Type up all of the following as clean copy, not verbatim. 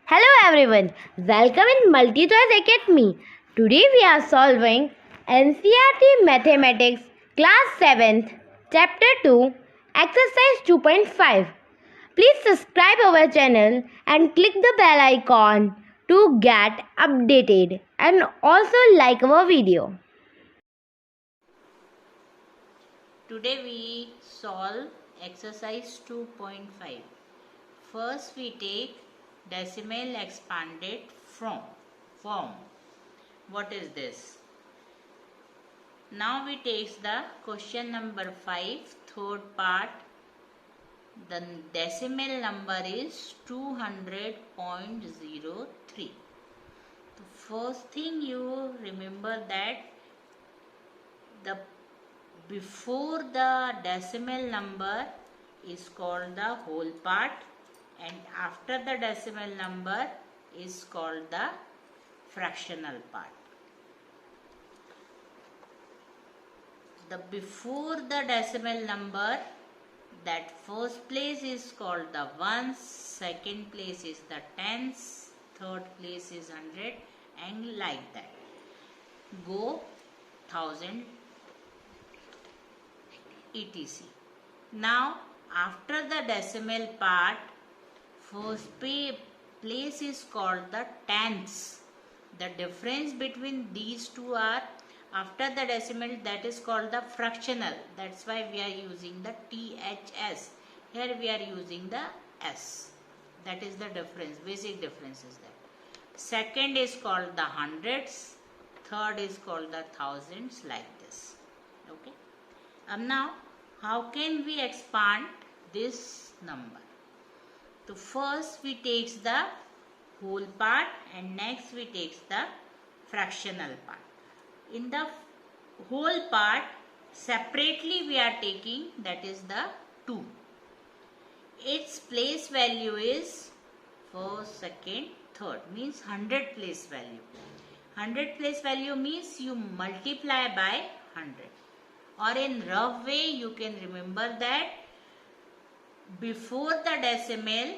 Hello everyone, welcome in MultiChoice Academy. Today we are solving NCERT Mathematics Class 7th Chapter 2 Exercise 2.5. Please subscribe our channel and click the bell icon to get updated and also like our video. Today we solve exercise 2.5. First we take decimal expanded form. What is this? Now we take the question number 5, third part. The decimal number is 200.03. The first thing you remember that the before the decimal number is called the whole part and after the decimal number is called the fractional part. The before the decimal number, that first place is called the ones, second place is the tens, third place is 100 and like that. Go 1000 etc. Now after the decimal part, first place is called the tens. The difference between these two are after the decimal, that is called the fractional. That's why we are using the THS. Here we are using the S. That is the difference, basic difference is that. Second is called the hundreds. Third is called the thousands, like this. Okay. Now, how can we expand this number? So first we take the whole part and next we take the fractional part. In the whole part, separately we are taking, that is the 2. Its place value is first, second, third, means 100 place value. 100 place value means you multiply by 100. Or in rough way you can remember that before the decimal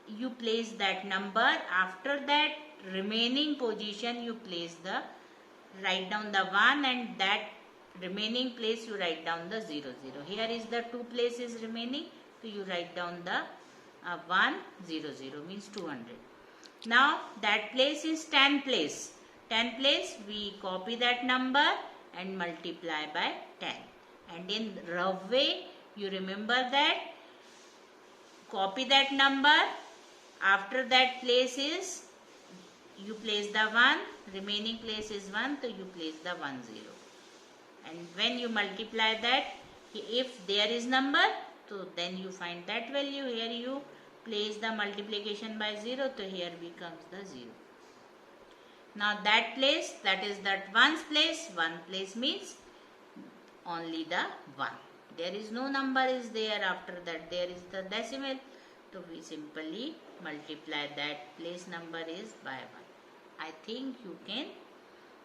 you place that number, after that remaining position you place the, write down the 1 and that remaining place you write down the 0, 0. Here is the 2 places remaining, so you write down the 1, 0, 0 means 200. Now that place is 10 place. 10 place we copy that number and multiply by 10. And in rough way you remember that copy that number, after that place is you place the 1, remaining place is 1, so you place the 1, 0. And when you multiply that, if there is number, so then you find that value. Here you place the multiplication by 0, so here becomes the 0. Now that place, that is that 1's place, 1 place means only the 1. There is no number is there, after that there is the decimal. So we simply multiply that place number is by 1. I think you can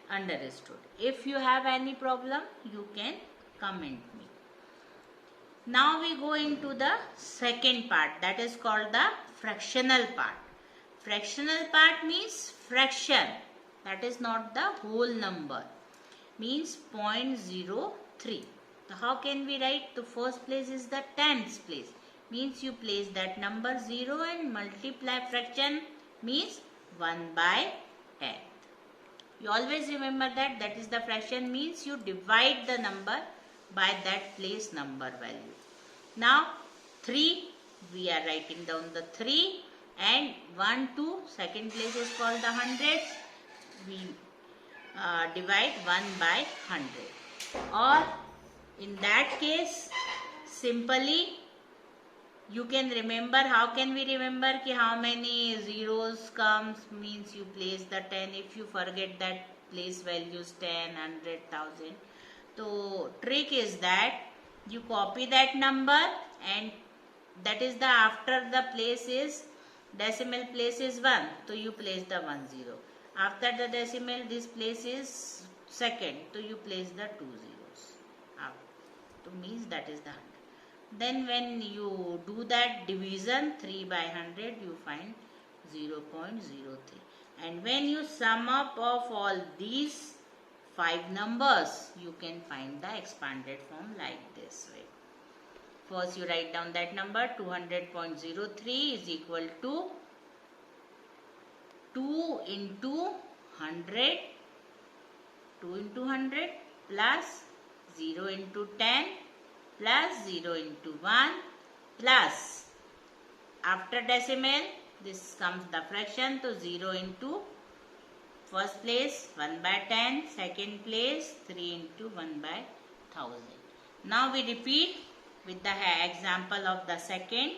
understood. If you have any problem, you can comment me. Now we go into the second part, that is called the fractional part. Fractional part means fraction. That is not the whole number. Means 0.03. So how can we write? The first place is the tens place. Means you place that number 0 and multiply fraction means 1 by 10. You always remember that, that is the fraction means you divide the number by that place number value. Now 3, we are writing down the 3 and 1, 2, second place is called the hundreds. We divide 1 by 100. Or in that case, simply you can remember, how can we remember ki how many zeros comes, means you place the 10. If you forget that place values 10, 100, 1000. So trick is that you copy that number and that is the after the place is decimal place is 1. So you place the 1, 0. After the decimal this place is second. So you place the 2 zeros. So means that is the 100. Then when you do that division 3 by 100, you find 0.03. And when you sum up of all these 5 numbers, you can find the expanded form like this way. First you write down that number. 200.03 is equal to 2 into 100, 2 into 100 plus 0 into 10 plus 0 into 1 plus, after decimal this comes the fraction, to 0 into first place 1 by 10, second place 3 into 1 by 1000. Now we repeat with the example of the second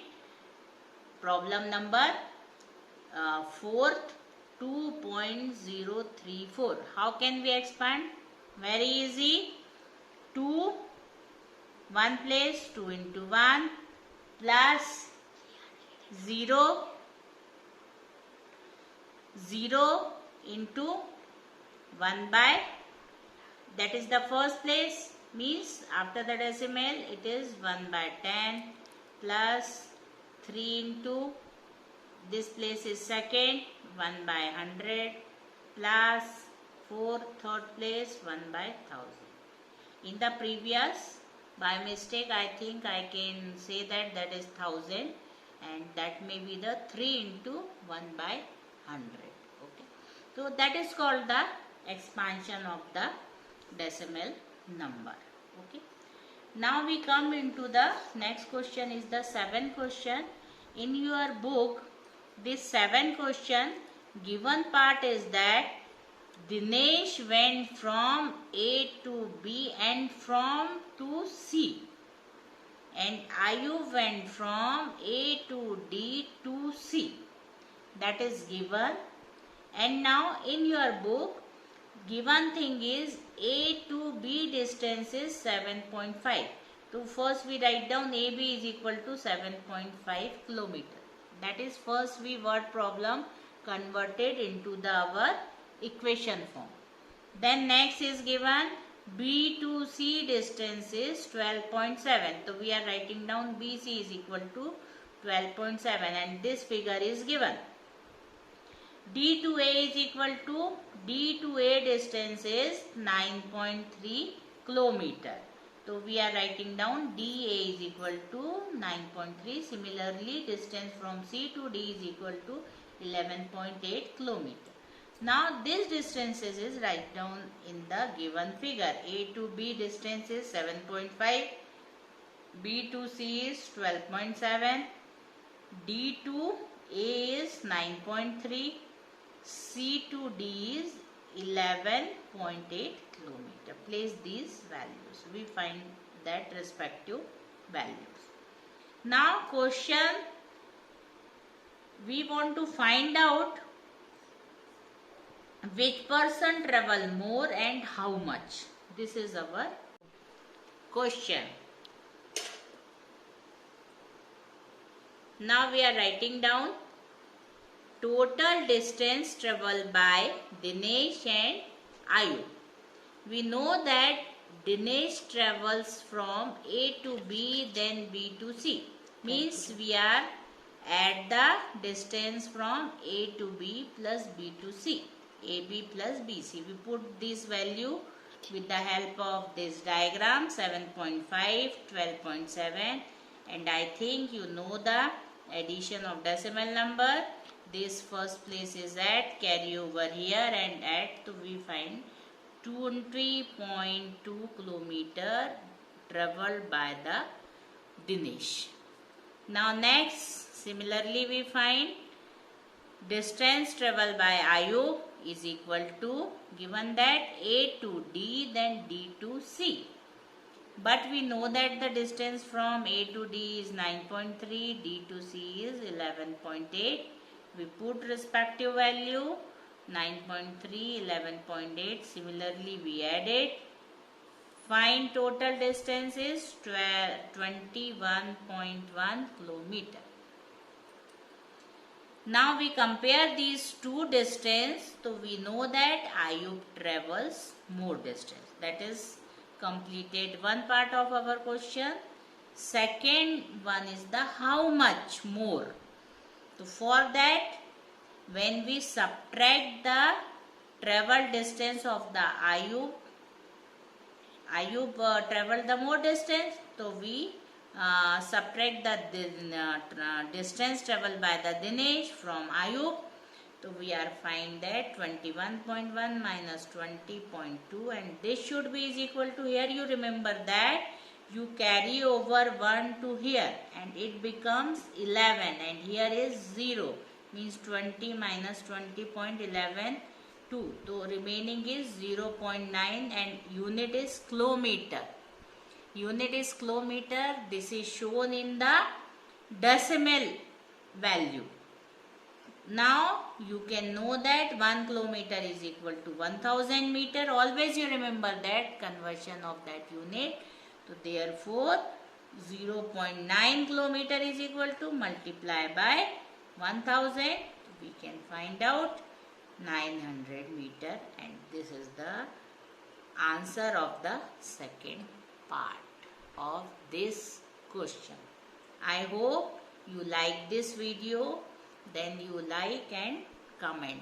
problem number, fourth, 2.034. How can we expand? Very easy. 2, 1 place 2 into 1 plus 0, 0 into 1 by, that is the first place, means after the decimal it is 1 by 10 plus 3 into, this place is second, 1 by 100 plus 4, third place 1 by 1000. In the previous, by mistake I think I can say that is 1000, and that may be the 3 into 1 by 100. Okay, so that is called the expansion of the decimal number. Okay, now we come into the next question, is the 7th question. In your book, this 7th question, given part is that Dinesh went from A to B and from to C, and Ayub went from A to D to C. That is given. And now in your book, given thing is A to B distance is 7.5. So first we write down AB is equal to 7.5 kilometer. That is first we word problem converted into the our equation form. Then next is given B to C distance is 12.7. So we are writing down BC is equal to 12.7, and this figure is given. D to A is equal to, D to A distance is 9.3 kilometer. So we are writing down DA is equal to 9.3. Similarly, distance from C to D is equal to 11.8 kilometer. Now this distances is write down in the given figure. A to B distance is 7.5, B to C is 12.7, D to A is 9.3, C to D is 11.8 kilometer. Place these values. We find that respective values. Now question, we want to find out which person travel more and how much. This is our question. Now we are writing down total distance traveled by Dinesh and Ayub. We know that Dinesh travels from A to B, then B to C. Means we are at the distance from A to B plus B to C. AB plus BC. We put this value with the help of this diagram, 7.5, 12.7, and I think you know the addition of decimal number. This first place is at, carry over here and at, so we find 20.2 kilometer traveled by the Dinesh. Now next, similarly we find distance traveled by Ayub is equal to, given that A to D, then D to C. But we know that the distance from A to D is 9.3, D to C is 11.8. We put respective value 9.3, 11.8. Similarly, we add it. Find total distance is 21.1 kilometer. Now we compare these two distance, so we know that Ayub travels more distance. That is completed one part of our question. Second one is the how much more. So for that when we subtract the travel distance of the Ayub traveled the more distance, so we subtract the distance traveled by the Dinesh from Ayub. So we are find that 21.1 minus 20.2, and this should be is equal to, here you remember that you carry over 1 to here and it becomes 11, and here is 0, means 20 minus 20.11 2. So remaining is 0.9 and unit is kilometer. Unit is kilometer. This is shown in the decimal value. Now you can know that 1 kilometer is equal to 1000 meter. Always you remember that conversion of that unit. So therefore 0.9 kilometer is equal to multiply by 1000. We can find out 900 meter, and this is the answer of the second part of this question. I hope you like this video. Then you like and comment.